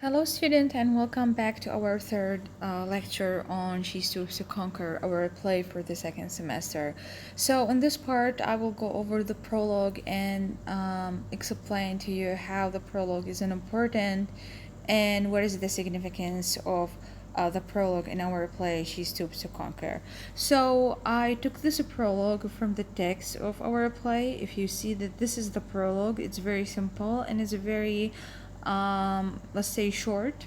Hello, student, and welcome back to our third lecture on She Stoops to Conquer, our play for the second semester. So, in this part, I will go over the prologue and explain to you how the prologue is important and what is the significance of the prologue in our play She Stoops to Conquer. So, I took this prologue from the text of our play. If you see that this is the prologue, it's very simple and it's very let's say short.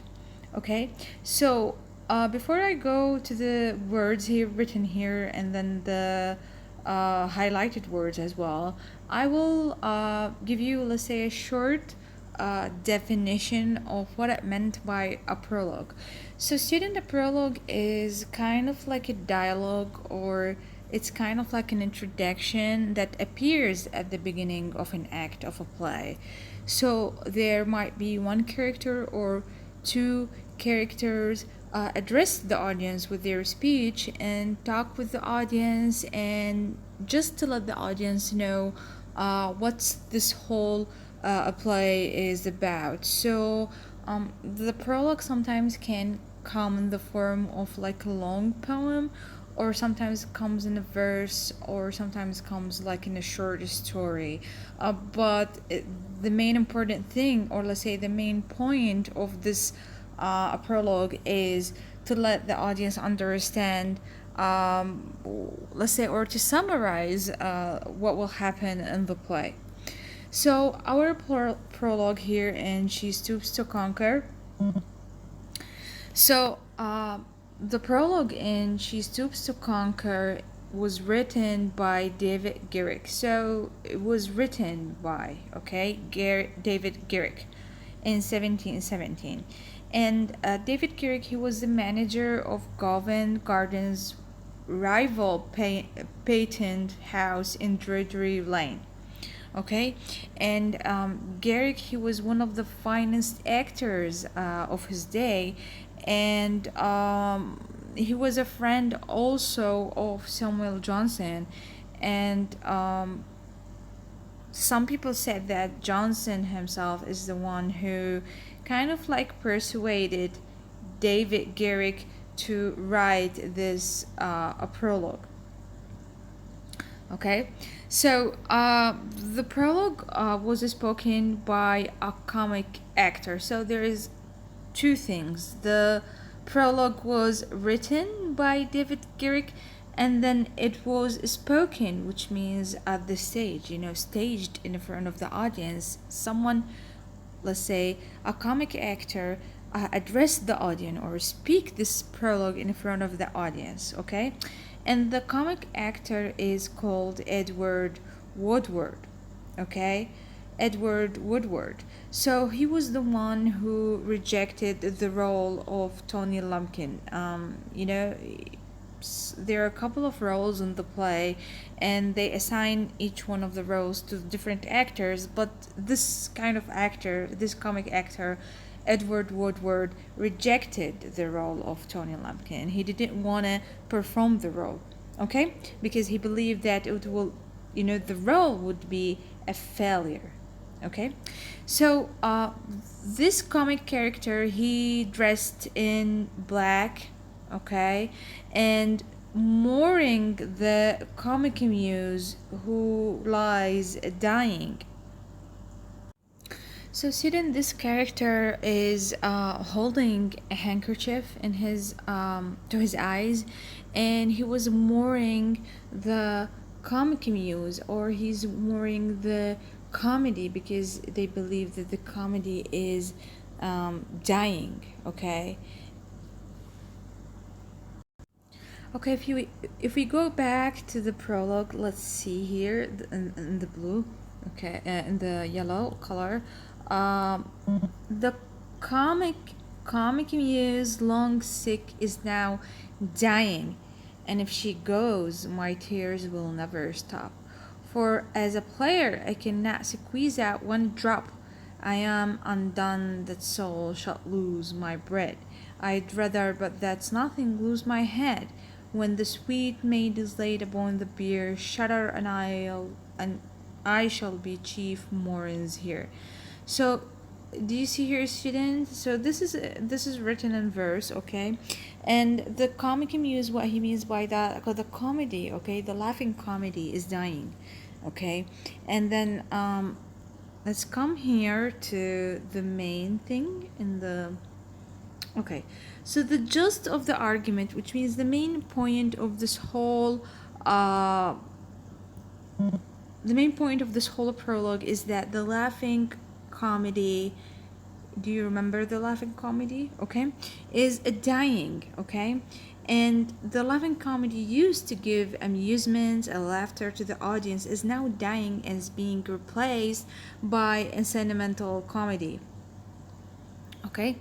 Okay, so before I go to the words here written here and then the highlighted words as well, I will give you, let's say, a short definition of what it meant by a prologue. So student, a prologue is kind of like a dialogue, or it's kind of like an introduction that appears at the beginning of an act of a play. So there might be one character or two characters address the audience with their speech and talk with the audience, and just to let the audience know what's this whole play is about. So the prologue sometimes can come in the form of like a long poem, or sometimes it comes in a verse, or sometimes comes like in a short story. The main important thing, or let's say the main point of this prologue, is to let the audience understand, let's say, or to summarize what will happen in the play. So our prologue here in She Stoops to Conquer. So the prologue in She Stoops to Conquer was written by David Garrick. So it was written by, David Garrick in 1717. And David Garrick, he was the manager of Covent Garden's rival patent house in Drury Lane. Okay, and Garrick, he was one of the finest actors of his day, and he was a friend also of Samuel Johnson, and some people said that Johnson himself is the one who kind of like persuaded David Garrick to write this a prologue. Okay, so the prologue was spoken by a comic actor. So there is two things. The prologue was written by David Garrick, and then it was spoken, which means at the stage, staged in front of the audience. Someone, let's say a comic actor, address the audience or speak this prologue in front of the audience. Okay, and the comic actor is called Edward Woodward. Okay, Edward Woodward. So he was the one who rejected the role of Tony Lumpkin. There are a couple of roles in the play, and they assign each one of the roles to different actors, but this kind of actor, this comic actor, Edward Woodward, rejected the role of Tony Lumpkin. He didn't want to perform the role, okay, because he believed that it will, the role would be a failure. Okay, so this comic character, he dressed in black, okay, and mourning the comic muse who lies dying. So Sidon, this character is holding a handkerchief in his to his eyes, and he was mourning the comic muse, or he's mourning the comedy, because they believe that the comedy is dying. Okay. Okay, if we go back to the prologue, let's see here in the blue, okay, in the yellow color, the comic muse, long sick, is now dying, and if she goes, my tears will never stop. For as a player, I cannot squeeze out one drop. I am undone, that soul shall lose my bread. I'd rather, but that's nothing, lose my head. When the sweet maid is laid upon the bier, shudder and I shall be chief mourns here. So do you see here, students? So this is written in verse, okay? And the comic muse, what he means by that, because the comedy, okay, the laughing comedy is dying, okay? And then let's come here to the main thing in the, okay, so the gist of the argument, which means the main point of this whole the main point of this whole prologue is that the laughing comedy, do you remember the laughing comedy, okay, is a dying, okay? And the laughing comedy used to give amusement and laughter to the audience is now dying and is being replaced by a sentimental comedy, okay?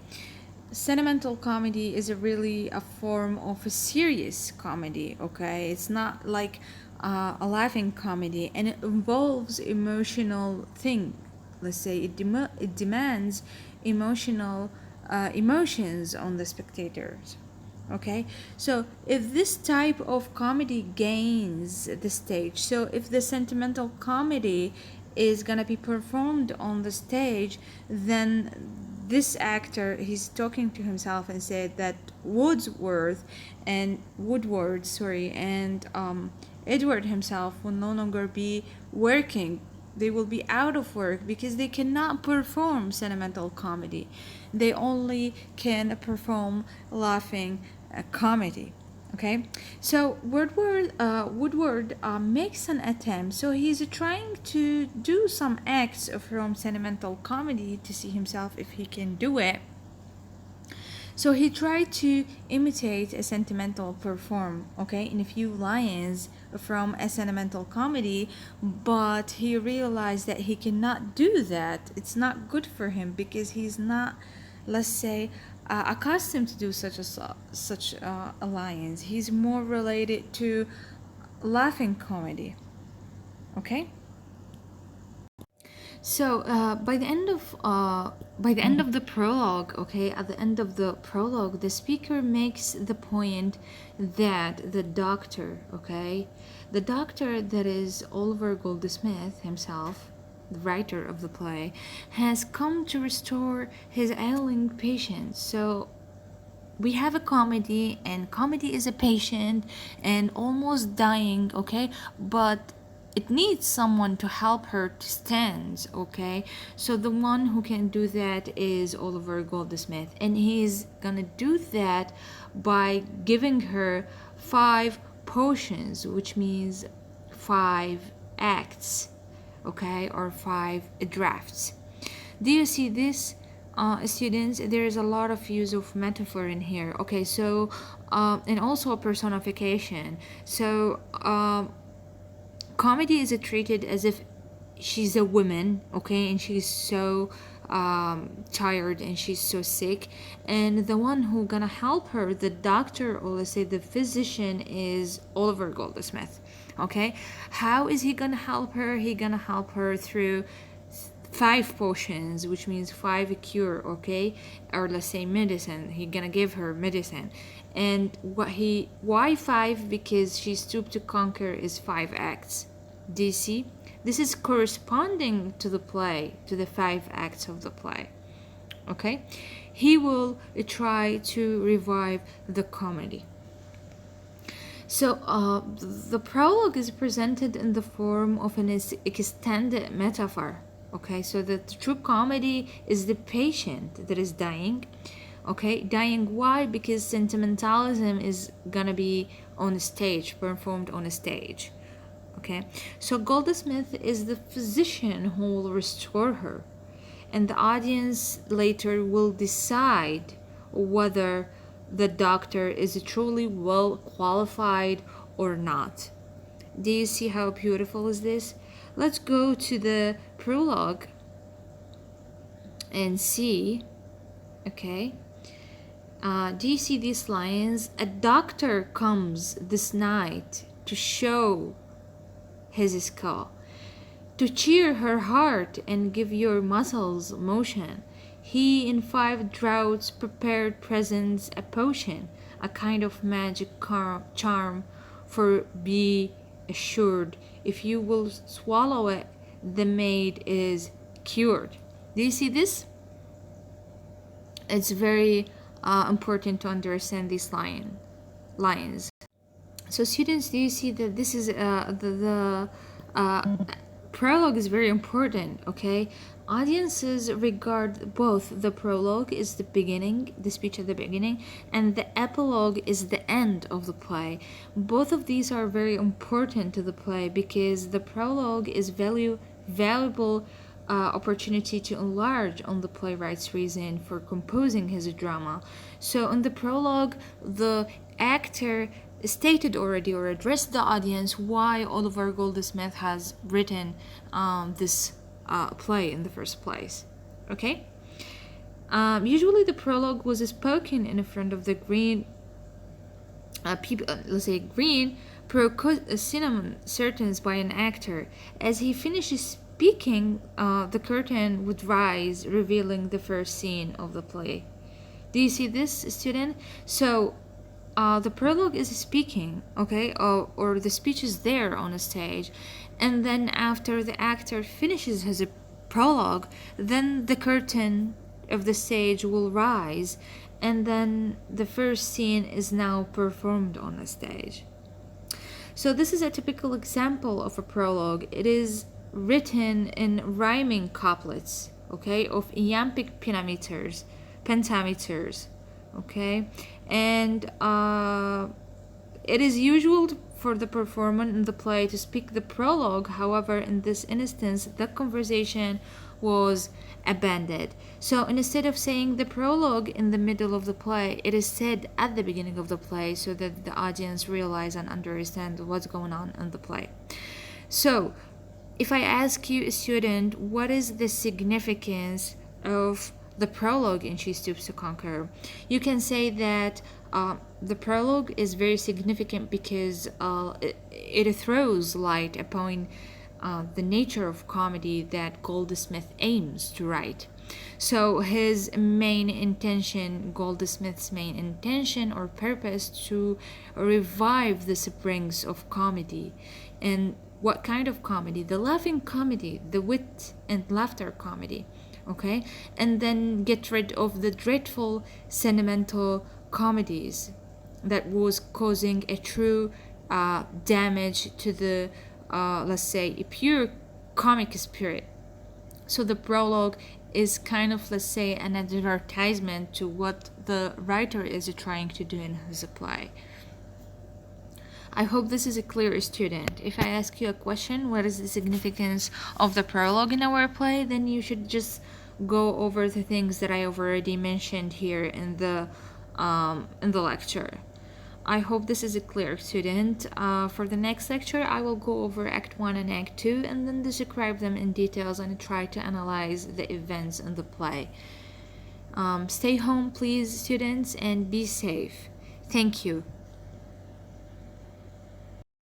Sentimental comedy is really a form of a serious comedy, okay? It's not like a laughing comedy, and it involves emotional thing. Let's say it demands emotional emotions on the spectators, okay? So if this type of comedy gains the stage, so if the sentimental comedy is gonna be performed on the stage, then this actor, he's talking to himself and said that Woodward and Edward himself will no longer be working. They will be out of work because they cannot perform sentimental comedy. They only can perform laughing comedy. Okay, so Woodward makes an attempt. So he's trying to do some acts from sentimental comedy to see himself if he can do it. So he tried to imitate a sentimental perform, okay, in a few lines from a sentimental comedy, but he realized that he cannot do that. It's not good for him because he's not, let's say, accustomed to do such a lines. He's more related to laughing comedy, okay. So by the end of the prologue, okay, at the end of the prologue, the speaker makes the point that the doctor, okay, the doctor that is Oliver Goldsmith himself, the writer of the play, has come to restore his ailing patient. So we have a comedy, and comedy is a patient and almost dying, okay, but it needs someone to help her to stand, okay? So the one who can do that is Oliver Goldsmith, and he's gonna do that by giving her 5 potions, which means 5 acts, okay, or 5 drafts. Do you see this, students? There is a lot of use of metaphor in here, okay? So and also a personification. So comedy is treated as if she's a woman, okay, and she's so tired and she's so sick, and the one who gonna help her, the doctor, or let's say the physician, is Oliver Goldsmith, okay. How is he gonna help her? He gonna help her through 5 potions, which means 5 cure, okay, or let's say medicine. He gonna give her medicine. And why 5? Because she stooped to conquer is 5 acts. Do you see? This is corresponding to the play, to the 5 acts of the play, okay. He will try to revive the comedy. So the prologue is presented in the form of an extended metaphor, okay. So the true comedy is the patient that is dying, okay. Dying, why? Because sentimentalism is gonna be on a stage, performed on a stage, okay. So Goldsmith is the physician who will restore her, and the audience later will decide whether the doctor is truly well qualified or not. Do you see how beautiful is this? Let's go to the prologue and see, okay. Do you see these lines? A doctor comes this night to show his skill, to cheer her heart and give your muscles motion. He in 5 draughts prepared presents a potion, a kind of magic charm, for be assured, if you will swallow it, the maid is cured. Do you see this? It's very important to understand these lines. So students, do you see that this is the prologue is very important, okay? Audiences regard both the prologue is the beginning, the speech at the beginning, and the epilogue is the end of the play. Both of these are very important to the play because the prologue is valuable opportunity to enlarge on the playwright's reason for composing his drama. So in the prologue, the actor stated already or addressed the audience why Oliver Goldsmith has written this play in the first place. Okay? Usually the prologue was spoken in front of the green people, let's say green cinnamon curtains by an actor. As he finishes speaking, the curtain would rise, revealing the first scene of the play. Do you see this, student? So the prologue is speaking, okay, or the speech is there on a stage, and then after the actor finishes his prologue, then the curtain of the stage will rise, and then the first scene is now performed on the stage. So this is a typical example of a prologue. It is written in rhyming couplets, okay, of iambic pentameters, okay, and it is usual for the performer in the play to speak the prologue. However, in this instance, the conversation was abandoned. So instead of saying the prologue in the middle of the play, it is said at the beginning of the play so that the audience realize and understand what's going on in the play. So if I ask you, a student, what is the significance of the prologue in She Stoops to Conquer, you can say that the prologue is very significant because it throws light upon the nature of comedy that Goldsmith aims to write. So Goldsmith's main intention or purpose to revive the springs of comedy. And what kind of comedy? The laughing comedy, the wit and laughter comedy, okay? And then get rid of the dreadful sentimental comedies that was causing a true damage to the let's say a pure comic spirit. So the prologue is kind of, let's say, an advertisement to what the writer is trying to do in his play. I hope this is a clear, student. If I ask you a question, what is the significance of the prologue in our play, then you should just go over the things that I have already mentioned here in the lecture. I hope this is a clear, student. For the next lecture, I will go over Act 1 and Act 2 and then describe them in details and try to analyze the events in the play. Stay home, please, students, and be safe. Thank you.